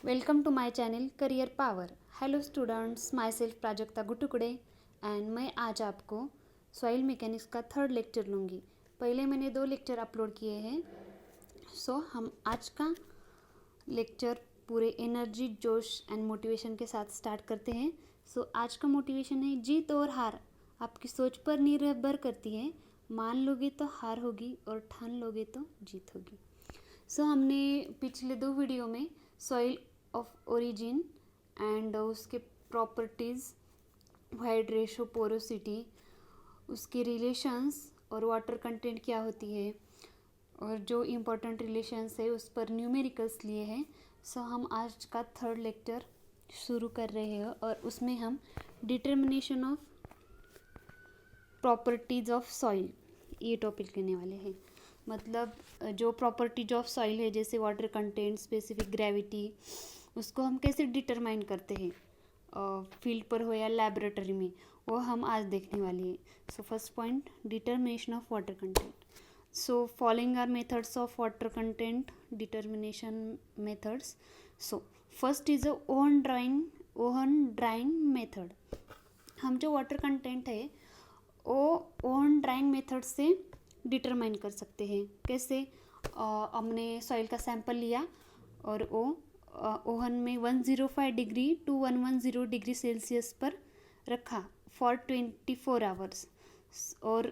Welcome to my channel career power. Hello students, myself Prajakta Gutukade and मैं आज आपको soil mechanics का third lecture लूँगी। पहले मैंने 2 लेक्चर अपलोड किए हैं। हम आज का लेक्चर पूरे एनर्जी, जोश एंड मोटिवेशन के साथ स्टार्ट करते हैं। आज का मोटिवेशन है, जीत और हार आपकी सोच पर निर्भर करती है। मान लोगे तो हार होगी और ठान लोगे तो जीत होगी। हमने पिछले 2 वीडियो में सॉइल ऑफ ओरिजिन एंड उसके प्रॉपर्टीज़, वाइड रेशो, पोरोसिटी, उसके रिलेशंस और वाटर कंटेंट क्या होती है और जो इम्पोर्टेंट रिलेशंस है उस पर न्यूमेरिकल्स लिए हैं। हम आज का थर्ड लेक्चर शुरू कर रहे हैं और उसमें हम determination of properties of soil ये टॉपिक लेने वाले हैं। मतलब जो प्रॉपर्टीज ऑफ सॉइल है, जैसे वाटर कंटेंट, स्पेसिफिक ग्रेविटी, उसको हम कैसे डिटरमाइन करते हैं फील्ड पर हो या लैबोरेटरी में, वो हम आज देखने वाले हैं। First point, determination of water content. Following are methods of water content determination methods. First is oven drying method. हम जो वाटर कंटेंट है वो ओवन ड्राइंग मेथड से डिटरमाइन कर सकते हैं। कैसे? हमने सॉइल का सैंपल लिया और वो ओवन में 105 डिग्री टू 110 डिग्री सेल्सियस पर रखा फॉर 24 आवर्स और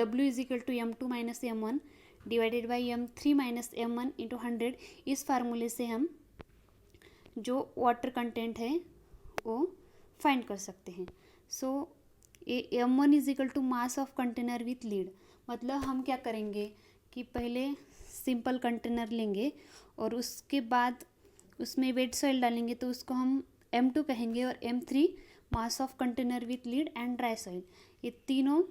W is equal to M2 minus M1 divided by M3 minus M1 into 100। इस फार्मूले से हम जो वाटर कंटेंट है वो फाइंड कर सकते हैं। M1 is equal to mass of container with lid. मतलब हम क्या करेंगे कि पहले सिंपल कंटेनर लेंगे और उसके बाद उसमें वेट सॉइल डालेंगे, तो उसको हम M2 कहेंगे, और M3 mass of container with lead and dry soil. ये तीनों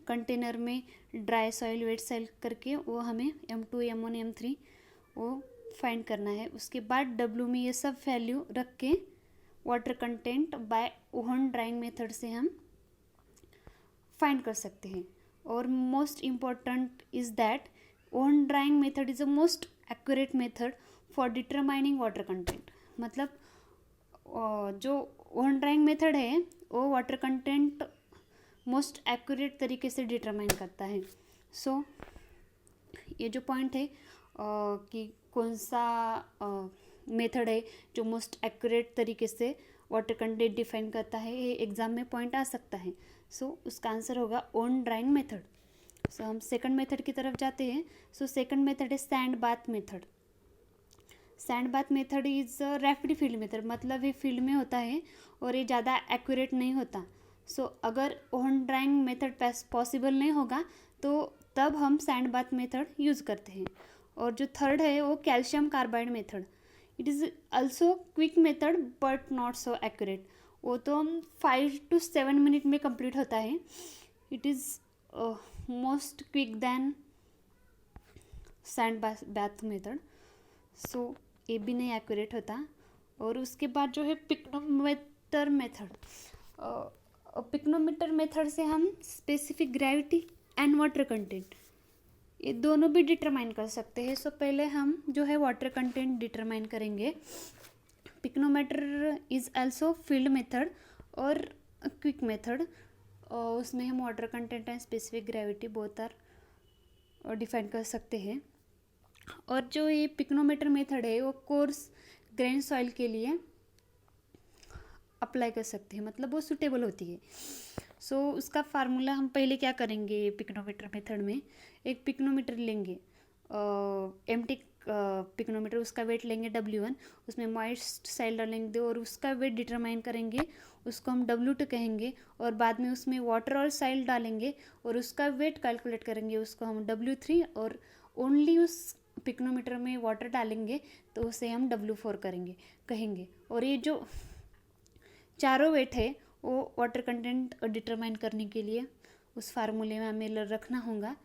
कंटेनर में ड्राई सॉइल, वेट सॉइल करके वो हमें M2, M1, M3 वो फाइंड करना है। उसके बाद W में ये सब वैल्यू रख के water content bye oven drying method से हम फाइंड कर सकते हैं। और most important is that oven drying method is a most accurate method for determining water content. मतलब जो ओवन ड्राइंग मेथड है वो वाटर कंटेंट मोस्ट एक्यूरेट तरीके से डिटरमाइन करता है। ये जो पॉइंट है कि कौन सा मेथड है जो मोस्ट एक्यूरेट तरीके से वाटर कंटेंट डिफाइन करता है, ये एग्जाम में पॉइंट आ सकता है। उसका आंसर होगा ओवन ड्राइंग मेथड। हम सेकंड मेथड की तरफ जाते हैं। सेकंड मेथड है sand bath method. Sand bath method is rapid field method. मतलब ये फील्ड में होता है और ये ज़्यादा एक्यूरेट नहीं होता। अगर ओवन ड्राइंग मेथड पॉसिबल नहीं होगा तो तब हम सैंड बाथ मेथड यूज़ करते हैं। और जो थर्ड है वो calcium carbide method. It is also quick method but not so accurate. वो तो हम 5 to 7 मिनट में कंप्लीट होता है। It is most quick than sand bath method. ये भी नहीं एक्यूरेट होता। और उसके बाद जो है पिक्नोमीटर मेथड। पिक्नोमीटर मेथड से हम specific gravity and water content ये दोनों भी डिटरमाइन कर सकते हैं। पहले हम जो है वाटर कंटेंट डिटरमाइन करेंगे। Pycnometer is also field method और क्विक मेथड। उसमें हम water content and specific gravity both are define कर सकते हैं। और जो ये पिक्नोमीटर मेथड है वो कोर्स ग्रेन सॉइल के लिए अप्लाई कर सकते हैं, मतलब वो सूटेबल होती है। उसका फार्मूला हम पहले क्या करेंगे, पिक्नोमीटर मेथड में एक पिक्नोमीटर लेंगे, एम्प्टी पिक्नोमीटर, उसका वेट लेंगे W1, उसमें मॉइस्ट सॉइल डालेंगे और उसका वेट डिटरमाइन करेंगे, उसको हम W2 कहेंगे। और बाद में उसमें वाटर और सॉइल डालेंगे और उसका वेट कैलकुलेट करेंगे, उसको हम W3, और ओनली उस पिक्नोमीटर में वाटर डालेंगे तो उसे हम W4 कहेंगे। और ये जो चारों वेट है वो वाटर कंटेंट डिटरमाइन करने के लिए उस फार्मूले में हमें रखना होगा।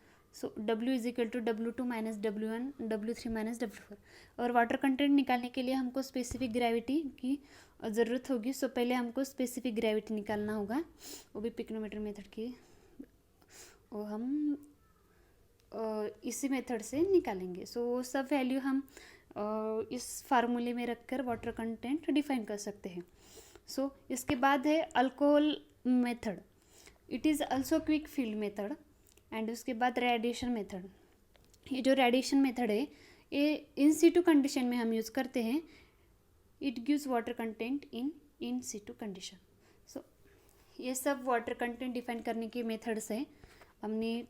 W is equal to W2 minus W1, W3 minus W4। और वाटर कंटेंट निकालने के लिए हमको स्पेसिफिक ग्रेविटी की ज़रूरत होगी। पहले हमको स्पेसिफिक ग्रेविटी निकालना होगा, वो भी पिक्नोमीटर मेथड की। वो हम इसी मेथड से निकालेंगे। वो सब वैल्यू हम इस फार्मूले में रखकर वाटर कंटेंट डिफाइन कर सकते हैं. सो इसके बाद है alcohol method. It is also quick field method. And उसके बाद रेडिएशन मेथड. ये जो रेडिएशन मेथड है ये इन सीटू कंडीशन में हम यूज़ करते हैं. It gives water content in situ condition. So ये सब वाटर कंटेंट डिफाइन करने के मेथड्स हैं. हमने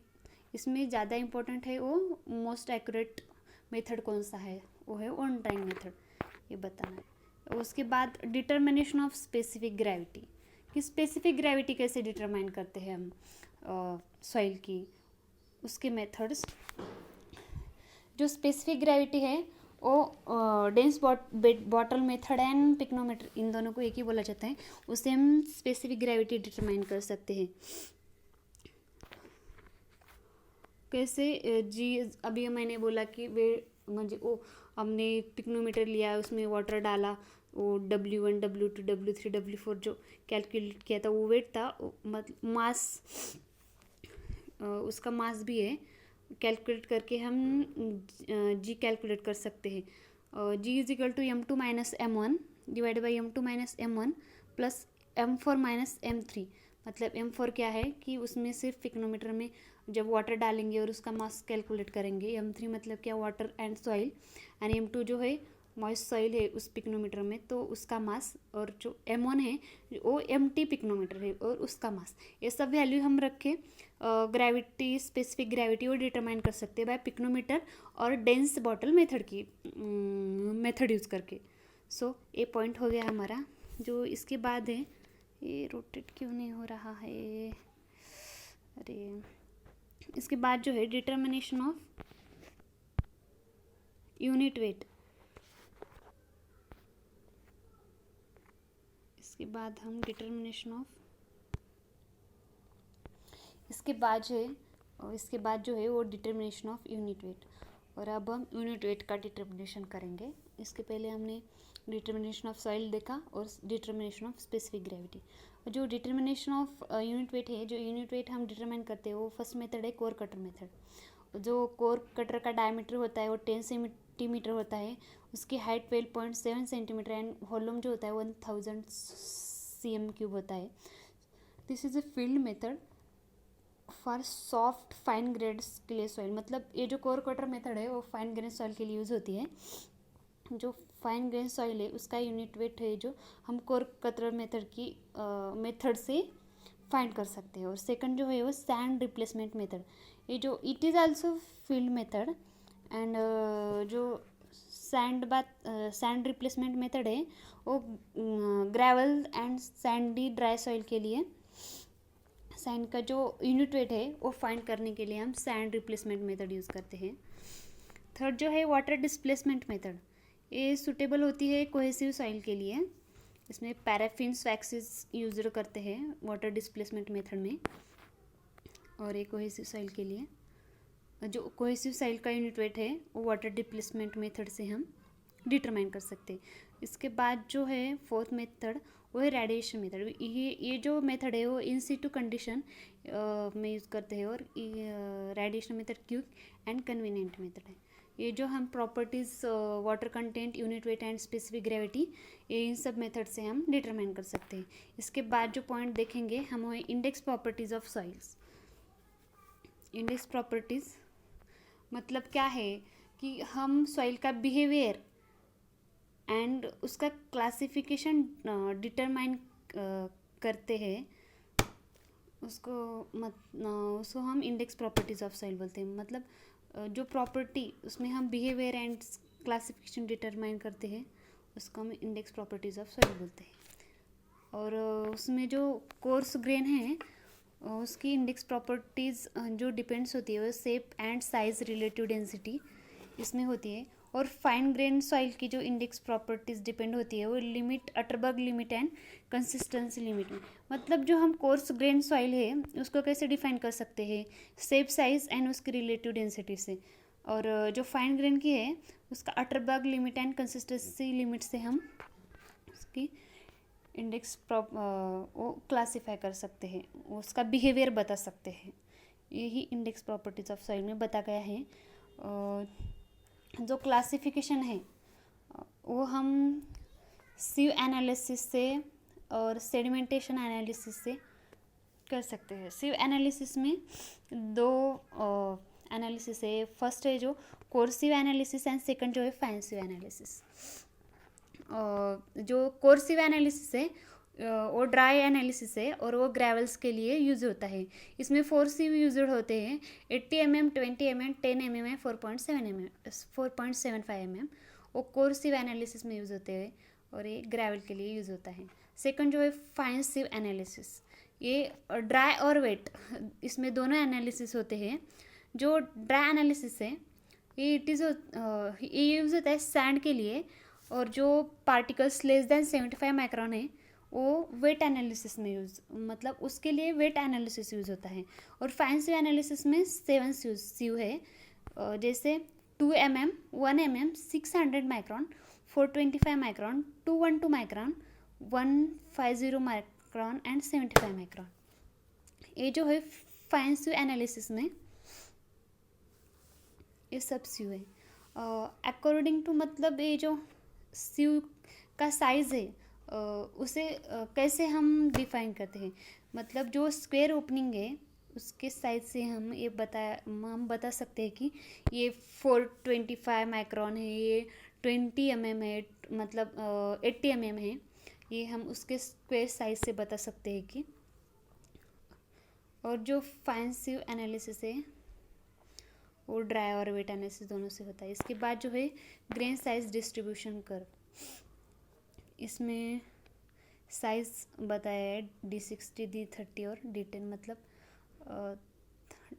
इसमें ज़्यादा इम्पोर्टेंट है वो मोस्ट एक्यूरेट मेथड कौन सा है, वो है ऑन टाइम मेथड, ये बताना है. उसके बाद डिटर्मिनेशन ऑफ स्पेसिफिक ग्रेविटी, कि स्पेसिफिक ग्रेविटी कैसे डिटरमाइन करते हैं हम सॉइल की, उसके मेथड्स. जो स्पेसिफिक ग्रेविटी है वो dense bottle method and pycnometer, इन दोनों को एक ही बोला जाता है. उससे हम स्पेसिफिक ग्रेविटी डिटरमाइन कर सकते हैं. कैसे जी, अभी मैंने बोला कि वे मुझे वो हमने पिक्नोमीटर लिया, उसमें वाटर डाला, वो W1 W2 W3 W4 जो कैलकुलेट किया था वो वेट था. मतलब मास, उसका मास भी है, कैलकुलेट करके हम जी कैलकुलेट कर सकते हैं. G is equal to M2 minus M1 divide by M2 minus M1 plus M4 minus M3. मतलब M4 क्या है कि उसमें सिर्फ पिक्नोमीटर में जब वाटर डालेंगे और उसका मास कैलकुलेट करेंगे. M3 मतलब क्या, water and soil. And M2 जो है मॉइस्ट सॉइल है उस पिक्नोमीटर में, तो उसका मास. और जो M1 है वो एम्प्टी पिक्नोमीटर है और उसका मास. ये सब वैल्यू हम रख के ग्रेविटी, स्पेसिफिक ग्रेविटी वो डिटरमाइन कर सकते हैं बाय पिक्नोमीटर और डेंस बॉटल मेथड की मेथड यूज़ करके. सो ये पॉइंट हो गया हमारा. जो इसके बाद है, ये रोटेट क्यों नहीं हो रहा है, अरे, इसके बाद जो है डिटर्मिनेशन ऑफ यूनिट वेट. इसके बाद हम डिटर्मिनेशन ऑफ, इसके बाद जो है वो डिटर्मिनेशन ऑफ यूनिट वेट. और अब हम यूनिट वेट का डिटर्मिनेशन करेंगे. इसके पहले हमने डिटर्मिनेशन ऑफ सॉइल देखा और डिटर्मिनेशन ऑफ स्पेसिफिक ग्रेविटी. जो डिटर्मिनेशन ऑफ यूनिट वेट है, जो यूनिट वेट हम डिटरमाइन करते हैं वो फर्स्ट मेथड है कोर कटर मेथड. जो कोर कटर का डायमीटर होता है वो 10 सेंटीमीटर होता है, उसकी हाइट 12.7 सेंटीमीटर एंड वॉल्यूम जो होता है 1000 cm³ होता है. This is a field method for soft fine grades clay soil. मतलब ये जो कोर कटर मेथड है वो फाइन ग्रेन सॉइल के लिए यूज़ होती है. जो फाइन ग्रेन सॉइल है उसका यूनिट वेट है जो हम कोर कटर मेथड से फाइंड कर सकते हैं. और सेकंड जो है वो सैंड रिप्लेसमेंट मेथड. ये जो it is also field method. And जो सैंड रिप्लेसमेंट मेथड है वो gravel and Sandy dry soil के लिए सैंड का जो यूनिट वेट है वो फाइंड करने के लिए हम सैंड रिप्लेसमेंट मेथड यूज़ करते हैं. थर्ड जो है वाटर डिस्प्लेसमेंट मेथड. ये सूटेबल होती है कोहेसिव सॉइल के लिए. इसमें पैराफिन वैक्सेस यूज करते हैं वाटर डिस्प्लेसमेंट मेथड में. और ये कोहेसिव सॉइल के लिए, जो कोहेसिव सॉइल का यूनिट वेट है वो वाटर डिस्प्लेसमेंट मेथड से हम डिटरमाइन कर सकते हैं. इसके बाद जो है फोर्थ मेथड वो है रेडिएशन मेथड. ये जो मेथड है वो इन सीटू कंडीशन में यूज़ करते हैं. और radiation method quick and convenient method है. ये जो हम properties water content, unit weight and specific gravity, ये इन सब मेथड से हम डिटरमाइन कर सकते हैं. इसके बाद जो पॉइंट देखेंगे हम वो index properties of soils. Index properties मतलब क्या है कि हम सॉइल का बिहेवियर एंड उसका क्लासिफिकेशन डिटरमाइन करते हैं. उसको हम इंडेक्स प्रॉपर्टीज़ ऑफ सॉइल बोलते हैं. मतलब जो प्रॉपर्टी उसमें हम बिहेवियर एंड क्लासिफिकेशन डिटरमाइन करते हैं उसको हम इंडेक्स प्रॉपर्टीज़ ऑफ सॉइल बोलते हैं. और उसमें जो कोर्स ग्रेन है उसकी इंडेक्स प्रॉपर्टीज़ जो डिपेंड्स होती है वो shape and size, relative density इसमें होती है. और फाइन ग्रेन सॉइल की जो इंडेक्स प्रॉपर्टीज़ डिपेंड होती है वो limit, Atterberg limit and consistency limit में. मतलब जो हम कोर्स ग्रेन सॉइल है उसको कैसे डिफाइन कर सकते हैं, शेप, साइज एंड उसकी रिलेटिव डेंसिटी से. और जो फाइन ग्रेन की है उसका Atterberg limit and consistency limit से हम उसकी इंडेक्स वो क्लासीफाई कर सकते हैं, उसका बिहेवियर बता सकते हैं. यही इंडेक्स प्रॉपर्टीज़ ऑफ सॉइल में बता गया है. जो क्लासिफिकेशन है वो हम सीव एनालिसिस से और सेडिमेंटेशन एनालिसिस से कर सकते हैं। सीव एनालिसिस में दो एनालिसिस है। फर्स्ट है जो कोर्सिव एनालिसिस एंड सेकंड जो है फैंसिव एनालिसिस। जो कोर्सिव एनालिसिस है वो ड्राई एनालिसिस है और वो ग्रेवल्स के लिए यूज होता है। इसमें 4 सीव यूज होते हैं, 80 mm, 20 mm, 10 mm, 4.7 mm, 4.75 mm। वो कोर्सिव एनालिसिस में यूज होते हैं और ये ग्रेवल के लिए यूज होता है। सेकंड जो है फैंसिव एनालिसिस, ये ड्राई और वेट, इसमें दोनों एनालिसिस होते हैं। जो ड्राई एनालिसिस है ये ये यूज होता है सैंड के लिए, और जो पार्टिकल्स लेस देन 75 माइक्रोन है वो वेट एनालिसिस में मतलब उसके लिए वेट एनालिसिस यूज होता है। और फैंसिव एनालिसिस में 7 सीव है, जैसे 2 mm, 1 mm, 600 micron, 425 micron, 212 micron, 150 micron and 75 micron. ये जो है फैंसिव एनालिसिस में ये सब सीव है। अकॉर्डिंग टू मतलब ये जो सीव का साइज़ है उसे कैसे हम डिफाइन करते हैं, मतलब जो स्क्वायर ओपनिंग है उसके साइज से हम बता सकते हैं कि ये 425 माइक्रोन है, ये 20 mm है, मतलब 80 mm है। ये हम उसके स्क्वायर साइज से बता सकते हैं कि। और जो फैंसिव एनालिसिस है वो ड्राई और वेट एनालिसिस दोनों से होता है। इसके बाद जो है ग्रेन साइज डिस्ट्रीब्यूशन कर्व, इसमें साइज बताया है D60, D30 और D10, मतलब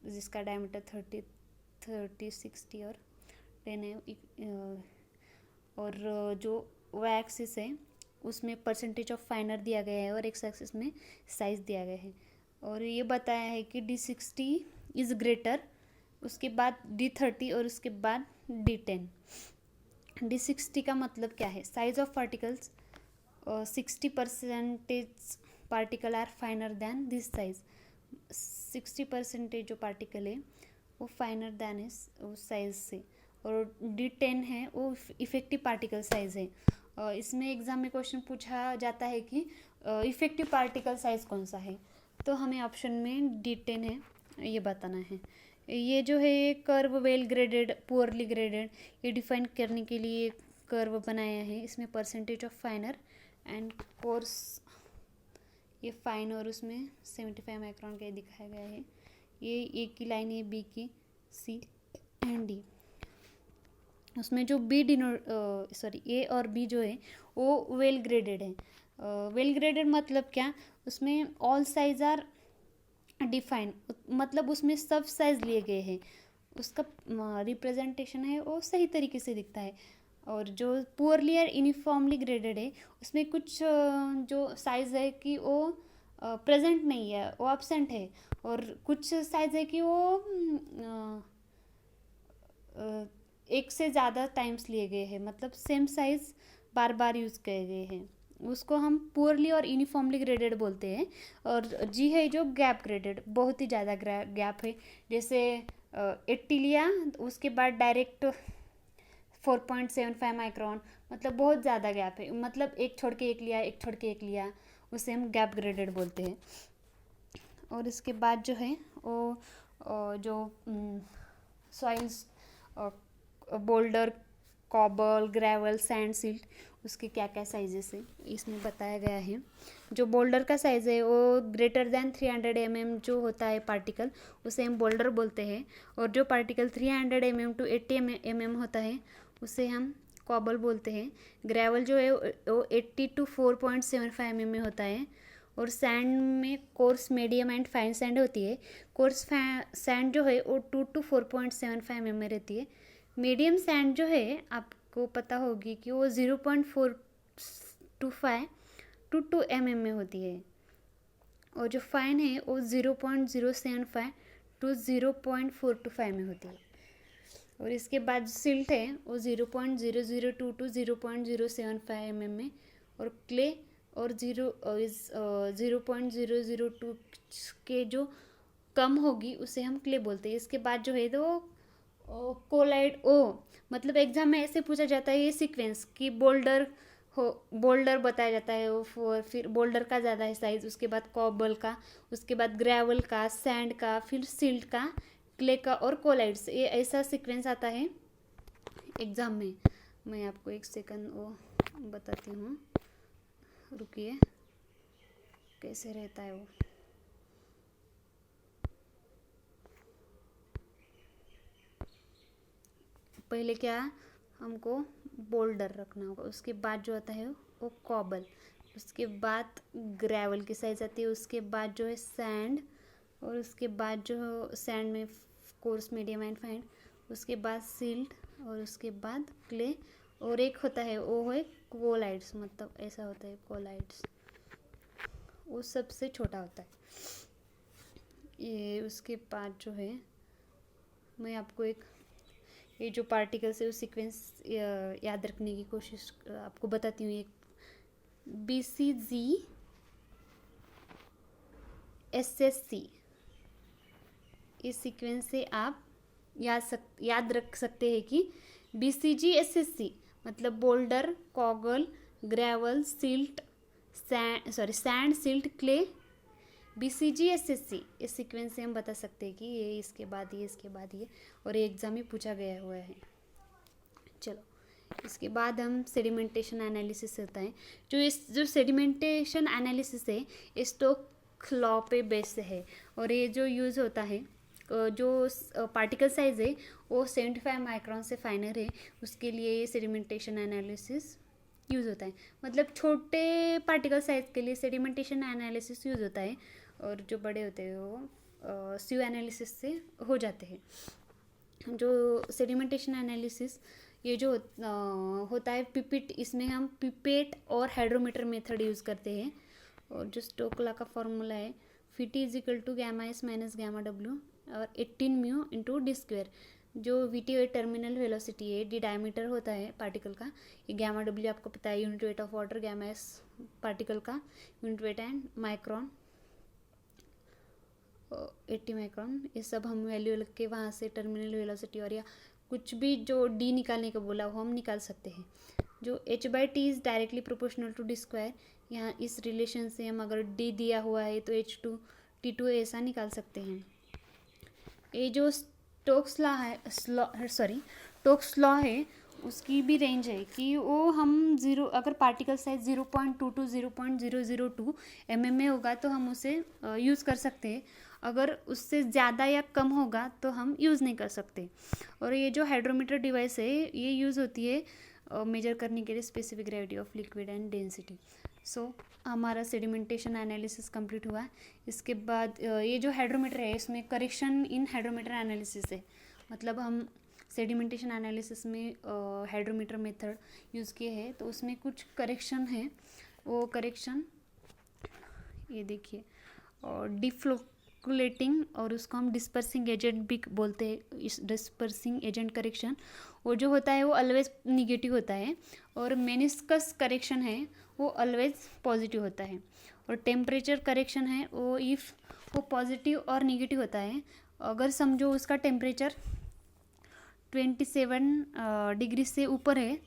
जिसका डायमीटर 30, 60 और 10 है। और जो वाई एक्सिस है उसमें परसेंटेज ऑफ फाइनर दिया गया है और एक्स एक्सिस में साइज दिया गया है। और ये बताया है कि D60 इज़ ग्रेटर, उसके बाद D30 और उसके बाद D10। D60 का मतलब क्या है, size of particles 60% particle are finer than this size. 60% जो पार्टिकल है वो फाइनर दैन इस उस साइज से। और D10 है वो इफेक्टिव पार्टिकल साइज है। इसमें एग्जाम में क्वेश्चन पूछा जाता है कि इफेक्टिव पार्टिकल साइज कौन सा है, तो हमें ऑप्शन में D10 है ये बताना है। ये जो है curve well graded, poorly graded, ये डिफाइन करने के लिए कर्व बनाया है। इसमें परसेंटेज ऑफ फाइनर एंड कोर्स, ये फाइन और उसमें 75 माइक्रोन का दिखाया गया है। ये ए की लाइन है, बी की, सी एंड डी। उसमें जो ए और बी जो है वो वेल ग्रेडेड है। वेल ग्रेडेड मतलब क्या, उसमें ऑल साइज आर डिफाइन, मतलब उसमें सब साइज लिए गए हैं, उसका रिप्रेजेंटेशन है वो सही तरीके से दिखता है। और जो पुअरली और यूनिफॉर्मली ग्रेडेड है उसमें कुछ जो साइज है कि वो प्रेजेंट नहीं है, वो एब्सेंट है। और कुछ साइज है कि वो एक से ज़्यादा टाइम्स लिए गए हैं, मतलब सेम साइज बार बार यूज़ किए गए हैं, उसको हम पुअरली और यूनिफॉर्मली ग्रेडेड बोलते हैं। और जी है जो गैप ग्रेडेड, बहुत ही ज़्यादा गैप है, जैसे 80 लिया उसके बाद डायरेक्ट 4.75 माइक्रोन, मतलब बहुत ज़्यादा गैप है, मतलब एक छोड़ के एक लिया, एक छोड़ के एक लिया, उसे हम गैप ग्रेडेड बोलते हैं। और इसके बाद जो है वो जो soils, boulder, cobble, gravel, sand, silt, उसके क्या क्या साइजेस है इसमें बताया गया है। जो बोल्डर का साइज़ है वो ग्रेटर दैन 300 mm जो होता है पार्टिकल, उसे हम बोल्डर बोलते हैं। और जो पार्टिकल 300 mm to 80 mm होता है उसे हम कॉबल बोलते हैं। ग्रेवल जो है वो 80 to 4.75 mm में होता है। और सैंड में course, medium and fine sand होती है। कोर्स सैंड जो है वो 2 to 4.75 mm में रहती है। मीडियम सैंड जो है आपको पता होगी कि वो 0.425 to 2 mm में होती है। और जो फाइन है वो 0.075 to 0.425 में होती है। और इसके बाद सिल्ट है वो 0.002 to 0.075 mm में। और क्ले और 0.002 के जो कम होगी उसे हम क्ले बोलते हैं। इसके बाद जो है तो कोलाइड ओ, मतलब एग्जाम में ऐसे पूछा जाता है ये सीक्वेंस कि बोल्डर हो, बोल्डर बताया जाता है वो, फिर बोल्डर का ज़्यादा है साइज, उसके बाद कॉबल का, उसके बाद ग्रेवल का, सैंड का, फिर सिल्ट का, क्ले का और कोलाइड्स, ये ऐसा सीक्वेंस आता है एग्ज़ाम में। मैं आपको एक सेकंड वो बताती हूँ, रुकिए कैसे रहता है वो। पहले क्या हमको बोल्डर रखना होगा, उसके बाद जो आता है वो कॉबल, उसके बाद ग्रेवल की साइज आती है, उसके बाद जो है सैंड, और उसके बाद जो सैंड में कोर्स, मीडियम एंड फाइन, उसके बाद सिल्ट, और उसके बाद क्ले, और एक होता है वो है कोलाइड्स, मतलब ऐसा होता है कोलाइड्स, वो सबसे छोटा होता है ये। उसके बाद जो है मैं आपको एक ये जो पार्टिकल्स है वो सीक्वेंस याद रखने की कोशिश आपको बताती हूँ। एक BCG SSC, इस सीक्वेंस से आप याद रख सकते हैं कि BCG SSC मतलब boulder, cobble, gravel, silt, sand, silt, clay, BCG SSC, इस सीक्वेंस से हम बता सकते हैं कि ये इसके बाद ये, इसके बाद ये, और ये एग्ज़ाम में पूछा गया हुआ है। चलो इसके बाद हम सेडिमेंटेशन एनालिसिस होता है, जो सेडिमेंटेशन एनालिसिस है स्टोक्स लॉ पे बेस है, और ये जो यूज़ होता है, जो पार्टिकल साइज है वो 75 माइक्रोन से फाइनर है, उसके लिए ये सेडिमेंटेशन एनालिसिस यूज़ होता है। मतलब छोटे पार्टिकल साइज के लिए सेडिमेंटेशन एनालिसिस यूज़ होता है, और जो बड़े होते हैं वो SU एनालिसिस से हो जाते हैं। जो सेडिमेंटेशन एनालिसिस ये जो होता है पिपेट, इसमें हम पिपेट और हाइड्रोमीटर मेथड यूज़ करते हैं, और जो स्टोक्स लॉ का फॉर्मूला है Vt is equal to gamma S minus gamma W और 18 म्यू इंटू डी स्क्वेयर। जो Vt टर्मिनल वेलोसिटी है, डी डायमीटर होता है पार्टिकल का, ये गामा डब्ल्यू आपको पता है unit weight of water, gamma S particle का unit weight and micron 80 micron, ये सब हम वैल्यू लग के वहाँ से टर्मिनल वेलोसिटी और या कुछ भी जो डी निकालने का बोला वो हम निकाल सकते हैं। जो h/t is directly proportional to D square, यहाँ इस रिलेशन से हम अगर डी दिया हुआ है तो H2T2 ऐसा निकाल सकते हैं। ये जो स्टोक्स लॉ है उसकी भी रेंज है कि वो हम अगर पार्टिकल साइज 0.2 to 0.002 mm में होगा तो हम उसे यूज़ कर सकते हैं, अगर उससे ज़्यादा या कम होगा तो हम यूज़ नहीं कर सकते। और ये जो हाइड्रोमीटर डिवाइस है ये यूज़ होती है मेजर करने के लिए specific gravity of liquid and density. So हमारा सेडिमेंटेशन एनालिसिस कंप्लीट हुआ। इसके बाद ये जो हाइड्रोमीटर है इसमें करेक्शन इन हाइड्रोमीटर एनालिसिस है, मतलब हम सेडिमेंटेशन एनालिसिस में हाइड्रोमीटर मेथड यूज़ किए हैं, तो उसमें कुछ करेक्शन है। वो करेक्शन ये देखिए, और डिफ्लोकुलेटिंग, और उसको हम डिस्पर्सिंग एजेंट भी बोलते हैं। इस डिस्पर्सिंग एजेंट करेक्शन वो जो होता है वो ऑलवेज निगेटिव होता है, और मेनिस्कस करेक्शन है वो ऑलवेज पॉजिटिव होता है। और टेम्परेचर करेक्शन है वो इफ़ वो पॉजिटिव और निगेटिव होता है, अगर समझो उसका टेम्परेचर 27 डिग्री से ऊपर है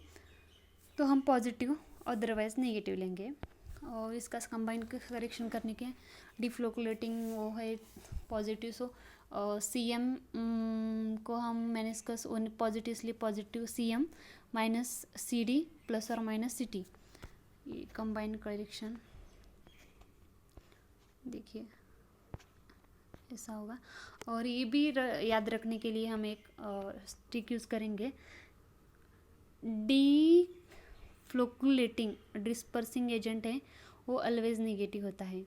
तो हम पॉजिटिव, अदरवाइज नेगेटिव लेंगे। और इसका कंबाइन करेक्शन करने के डिफ्लोकुलेटिंग वो है पॉजिटिव, सो CM को हम मेनिस्कस पॉजिटिव इसलिए positive CM minus CD plus और माइनस CT, ये कंबाइन करेक्शन देखिए ऐसा होगा। और ये भी याद रखने के लिए हम एक ट्रिक यूज़ करेंगे, डिफ्लोकुलेटिंग डिस्पर्सिंग एजेंट है वो ऑलवेज नेगेटिव होता है।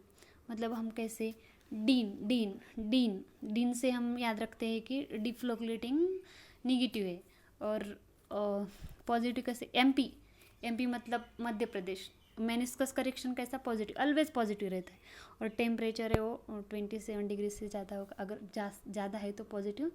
मतलब हम कैसे डीन से हम याद रखते हैं कि डिफ्लोकुलेटिंग नेगेटिव है, और पॉजिटिव कैसे MP मतलब मध्य प्रदेश, मेनिस्कस करेक्शन कैसा पॉजिटिव, ऑलवेज पॉजिटिव रहता है। और टेम्परेचर है वो 27 डिग्री से ज़्यादा होगा, अगर ज़्यादा है तो पॉजिटिव,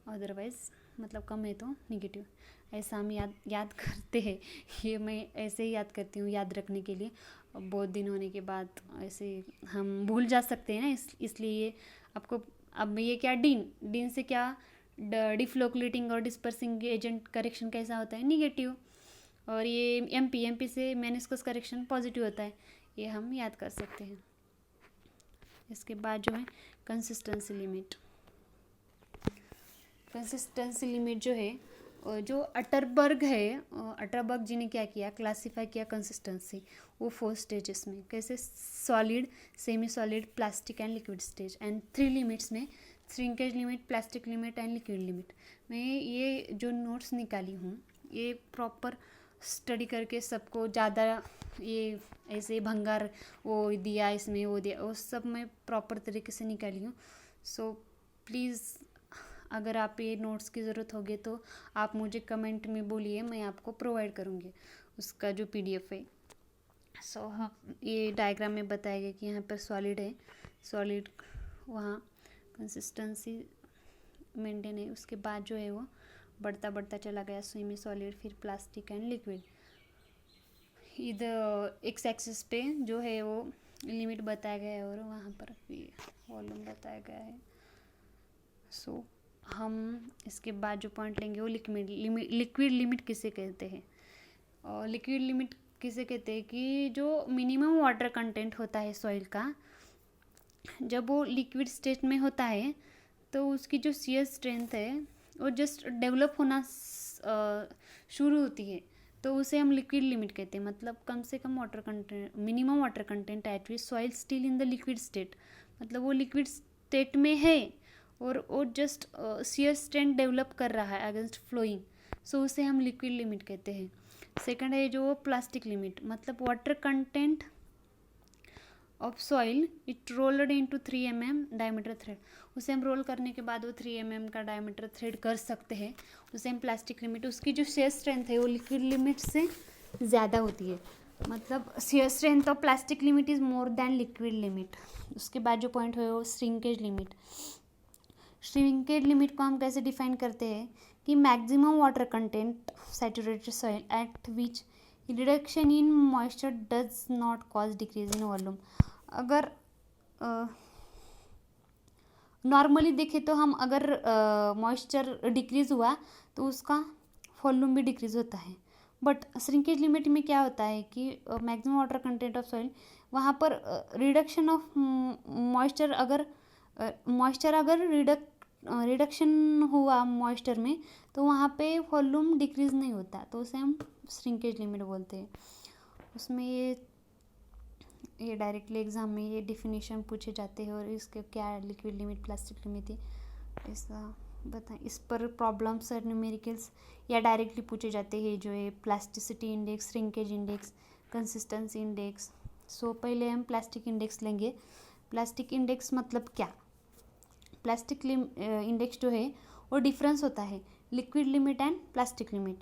अदरवाइज मतलब कम है तो नेगेटिव। ऐसा हम याद करते हैं, ये मैं ऐसे ही याद करती हूँ याद रखने के लिए। बहुत दिन होने के बाद ऐसे हम भूल जा सकते हैं ना, इसलिए आपको अब ये क्या डीन से क्या डिफ्लोक्लेटिंग और डिस्पर्सिंग एजेंट करेक्शन कैसा होता है, निगेटिव। और ये एमपी से मेनिस्कस करेक्शन पॉजिटिव होता है, ये हम याद कर सकते हैं। इसके बाद जो है कंसिस्टेंसी लिमिट। कंसिस्टेंसी लिमिट जो है, जो अटरबर्ग है, अटरबर्ग जी ने क्या किया, क्लासीफाई किया कंसिस्टेंसी वो 4 स्टेजेस में, कैसे, solid, semi solid, plastic and liquid stage, and 3 limits में, shrinkage limit, plastic limit and liquid limit. मैं ये जो नोट्स निकाली हूँ ये प्रॉपर स्टडी करके सबको ज़्यादा ये ऐसे भंगार वो दिया इसमें वो दिया, वो सब मैं प्रॉपर तरीके से निकाली हूँ। सो प्लीज़ अगर आप ये नोट्स की ज़रूरत होगी तो आप मुझे कमेंट में बोलिए, मैं आपको प्रोवाइड करूँगी उसका जो PDF है। सो हाँ, ये डायग्राम में बताया गया कि यहाँ पर सॉलिड है, सॉलिड वहाँ कंसिस्टेंसी मेंटेन है। उसके बाद जो है वो बढ़ता बढ़ता चला गया, सेमी सॉलिड, फिर प्लास्टिक एंड लिक्विड। इधर एक्स एक्सिस पे जो है वो लिमिट बताया गया है और वहाँ पर वॉल्यूम बताया गया है। सो हम इसके बाद जो पॉइंट लेंगे वो लिक्विड लिमिट किसे कहते हैं। और लिक्विड लिमिट किसे कहते हैं कि जो मिनिमम वाटर कंटेंट होता है सॉइल का, जब वो लिक्विड स्टेट में होता है तो उसकी जो शियर स्ट्रेंथ है वो जस्ट डेवलप होना शुरू होती है, तो उसे हम लिक्विड लिमिट कहते हैं। मतलब कम से कम water content, minimum water content at which soil still in the liquid state, मतलब वो लिक्विड स्टेट में है और वो जस्ट शियर स्ट्रेंथ डेवलप कर रहा है अगेंस्ट फ्लोइंग, सो उसे हम लिक्विड लिमिट कहते हैं। सेकंड है जो प्लास्टिक लिमिट, मतलब water content of soil it rolled into 3 mm diameter thread, उसे हम रोल करने के बाद वो 3 mm का डायमीटर थ्रेड कर सकते हैं, उसे हम प्लास्टिक लिमिट। उसकी जो शेयर स्ट्रेंथ है वो लिक्विड लिमिट से ज़्यादा होती है, मतलब shear strength of plastic limit is more than liquid limit. उसके बाद जो पॉइंट है वो श्रिंकेज लिमिट। श्रिंकेज लिमिट को हम कैसे डिफाइन करते हैं कि maximum water content saturated soil eight which reduction in moisture does not cause decrease in volume. अगर नॉर्मली देखें तो हम अगर मॉइस्चर डिक्रीज़ हुआ तो उसका वॉल्यूम भी डिक्रीज़ होता है, बट श्रिंकेज लिमिट में क्या होता है कि maximum water content of soil, वहाँ पर रिडक्शन ऑफ मॉइस्चर अगर रिडक्शन हुआ मॉइस्चर में तो वहाँ पे वॉल्यूम डिक्रीज़ नहीं होता, तो उसे हम श्रिंकेज लिमिट बोलते हैं। उसमें ये डायरेक्टली एग्ज़ाम में ये डिफिनीशन पूछे जाते हैं और इसके क्या लिक्विड लिमिट, प्लास्टिक लिमिट है ऐसा बताएं। इस पर प्रॉब्लम्स और न्यूमेरिकल्स या डायरेक्टली पूछे जाते हैं, जो है plasticity index, shrinkage index, consistency index. So पहले हम प्लास्टिक इंडेक्स लेंगे। प्लास्टिक इंडेक्स मतलब क्या, प्लास्टिक इंडेक्स जो है वो डिफरेंस होता है liquid limit and plastic limit.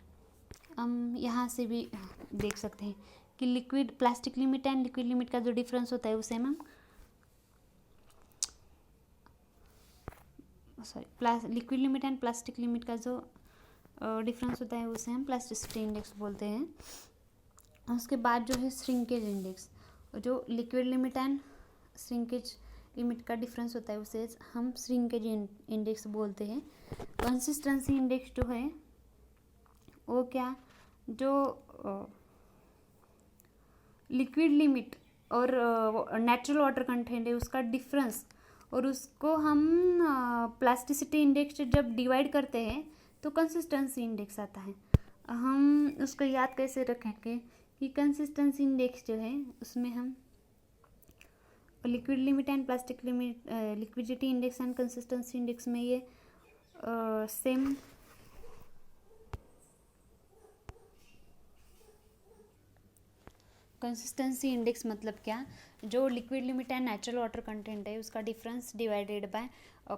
हम यहाँ से भी देख सकते हैं कि liquid plastic limit and liquid limit का जो डिफरेंस होता है उसे हम liquid limit and plastic limit का जो डिफरेंस होता है उसे हम प्लास्टिसिटी इंडेक्स बोलते हैं। उसके बाद जो है श्रिंकेज इंडेक्स, जो liquid limit and shrinkage limit का डिफरेंस होता है उसे हम श्रिंकेज इंडेक्स बोलते हैं। कंसिस्टेंसी इंडेक्स जो है वो क्या, जो लिक्विड लिमिट और नेचुरल वाटर कंटेंट है उसका डिफरेंस, और उसको हम प्लास्टिसिटी इंडेक्स से जब डिवाइड करते हैं तो कंसिस्टेंसी इंडेक्स आता है। हम उसको याद कैसे रखेंगे कि कंसिस्टेंसी इंडेक्स जो है उसमें हम liquid limit and plastic limit, liquidity index and consistency index में ये सेम कंसिस्टेंसी इंडेक्स मतलब क्या, जो liquid limit and natural water content है उसका difference divided by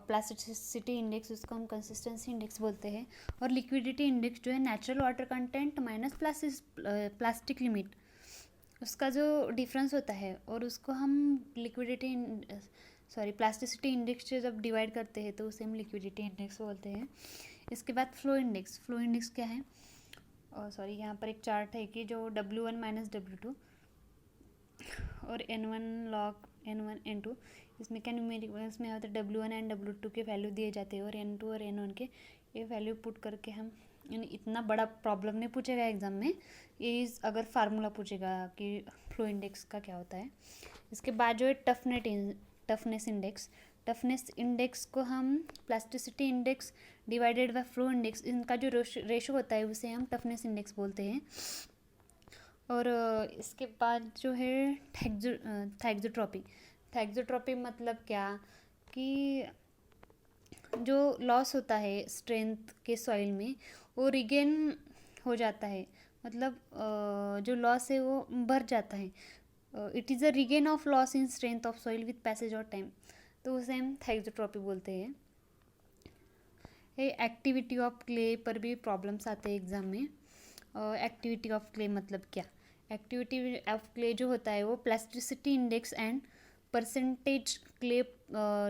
plasticity index, उसको हम कंसिस्टेंसी इंडेक्स बोलते हैं। और लिक्विडिटी इंडेक्स जो है natural water content minus plastic limit, उसका जो डिफरेंस होता है और उसको हम प्लास्टिसिटी इंडेक्स से जब डिवाइड करते हैं तो उसे हम लिक्विडिटी इंडेक्स बोलते हैं। इसके बाद फ्लो इंडेक्स क्या है, यहाँ पर एक चार्ट है कि जो W1 माइनस W2 और N1 log N1 N2 इसमें क्या न्यूमेरिकल्स में आता है W1 एंड W2 के वैल्यू दिए जाते हैं और N2 और N1 के ये वैल्यू पुट करके हम यानी इतना बड़ा प्रॉब्लम नहीं पूछेगा एग्जाम में, ये अगर फार्मूला पूछेगा कि फ्लो इंडेक्स का क्या होता है। इसके बाद जो है टफनेस इंडेक्स को हम plasticity index divided by flow index, इनका जो रेशो होता है उसे हम टफनेस इंडेक्स बोलते हैं। और इसके बाद जो है थैक्सोट्रॉपी मतलब क्या कि जो लॉस होता है स्ट्रेंथ के सॉइल में वो रिगेन हो जाता है, मतलब जो लॉस है वो बढ़ जाता है। It is a regain of loss in strength of soil with passage of time, तो उसे हम थैक्सोट्रॉपी बोलते हैं। ये एक्टिविटी ऑफ क्ले पर भी प्रॉब्लम्स आते हैं एग्जाम में। एक्टिविटी ऑफ क्ले मतलब क्या, एक्टिविटी ऑफ क्ले जो होता है वो plasticity index and percentage clay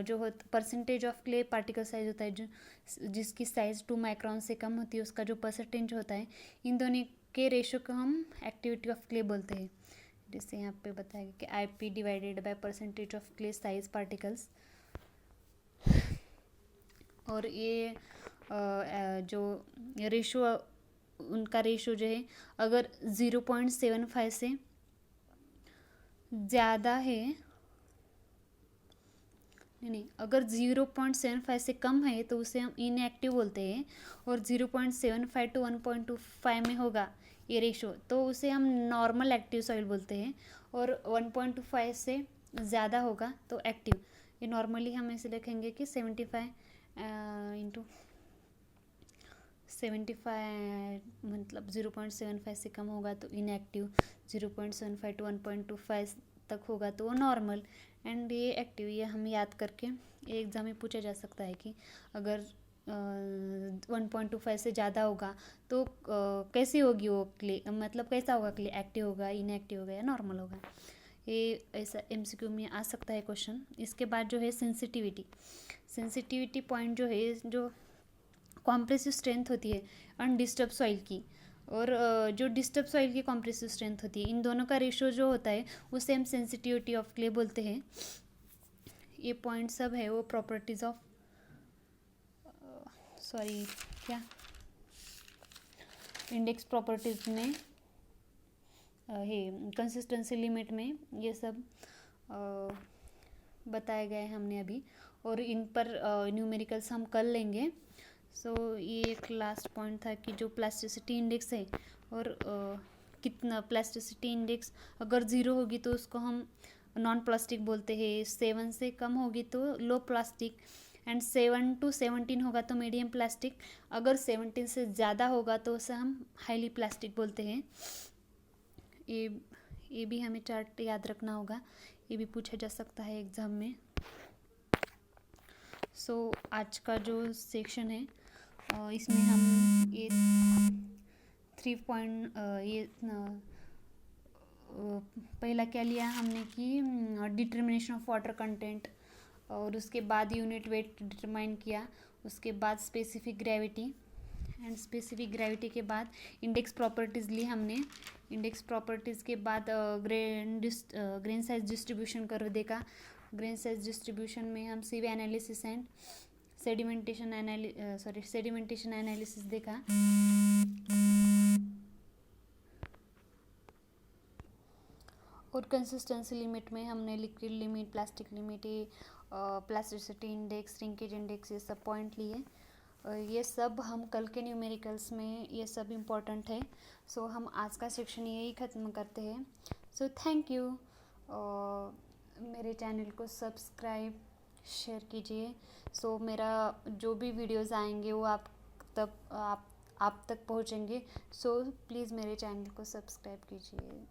जो होता percentage of clay particle size होता है जो जिसकी साइज़ 2 माइक्रॉन से कम होती है, उसका जो परसेंटेज होता है, इन दोनों के रेशो को हम एक्टिविटी ऑफ क्ले बोलते हैं। जैसे यहाँ पे बताया गया कि IP divided by percentage of clay size particles. और ये जो रेशो उनका रेशो जो है अगर 0.75 से ज़्यादा है, नहीं अगर 0.75 से कम है तो उसे हम इनएक्टिव बोलते हैं, और 0.75 to 1.25 में होगा ये रेशो तो उसे हम नॉर्मल एक्टिव सॉइल बोलते हैं, और 1.25 से ज़्यादा होगा तो एक्टिव। ये नॉर्मली हम ऐसे लिखेंगे कि 75 इंटू 75 मतलब 0.75 से कम होगा तो इनएक्टिव, 0.75 to 1.25 तक होगा तो वो नॉर्मल, एंड ये एक्टिव। ये हम याद करके ये एग्ज़ाम में पूछा जा सकता है कि अगर 1.25 से ज़्यादा होगा तो कैसी होगी वो क्ले, मतलब कैसा होगा क्ले, एक्टिव होगा, इनएक्टिव होगा या नॉर्मल होगा। ये ऐसा MCQ में आ सकता है क्वेश्चन। इसके बाद जो है सेंसिटिविटी पॉइंट जो है, जो कॉम्प्रेसिव स्ट्रेंथ होती है अनडिस्टर्ब सॉइल की और जो डिस्टर्ब सॉइल की कॉम्प्रेसिव स्ट्रेंथ होती है, इन दोनों का रेशो जो होता है उसे हम सेंसिटिविटी ऑफ क्ले बोलते हैं। ये पॉइंट सब है वो प्रॉपर्टीज ऑफ इंडेक्स प्रॉपर्टीज में है, कंसिस्टेंसी लिमिट में ये सब बताए गए हमने अभी, और इन पर न्यूमेरिकल्स हम कर लेंगे। ये एक लास्ट पॉइंट था कि जो प्लास्टिसिटी इंडेक्स है और कितना प्लास्टिसिटी इंडेक्स अगर 0 होगी तो उसको हम नॉन प्लास्टिक बोलते हैं, 7 से कम होगी तो लो प्लास्टिक, एंड 7 to 17 होगा तो मीडियम प्लास्टिक, अगर 17 से ज़्यादा होगा तो उसे हम हाईली प्लास्टिक बोलते हैं। ये भी हमें चार्ट याद रखना होगा, ये भी पूछा जा सकता है एग्ज़ाम में। आज का जो सेक्शन है इसमें हम ये 3 पॉइंट पहला क्या लिया हमने कि डिटर्मिनेशन ऑफ वाटर कंटेंट, और उसके बाद यूनिट वेट डिटरमाइन किया, उसके बाद specific gravity, and specific gravity के बाद इंडेक्स प्रॉपर्टीज़ ली हमने। इंडेक्स प्रॉपर्टीज़ के बाद ग्रेन साइज डिस्ट्रीब्यूशन कर देखा। ग्रेन साइज डिस्ट्रीब्यूशन में हम CV analysis and sedimentation analysis देखा। और कंसिस्टेंसी लिमिट में हमने liquid limit, plastic limit, plasticity index, shrinkage index, ये सब पॉइंट लिए। ये सब हम कल के न्यूमेरिकल्स में ये सब इम्पोर्टेंट है। हम आज का सेक्शन यही ख़त्म करते हैं। Thank you. मेरे चैनल को सब्सक्राइब शेयर कीजिए। मेरा जो भी वीडियोज़ आएंगे वो आप तक पहुँचेंगे। प्लीज़ मेरे चैनल को सब्सक्राइब कीजिए।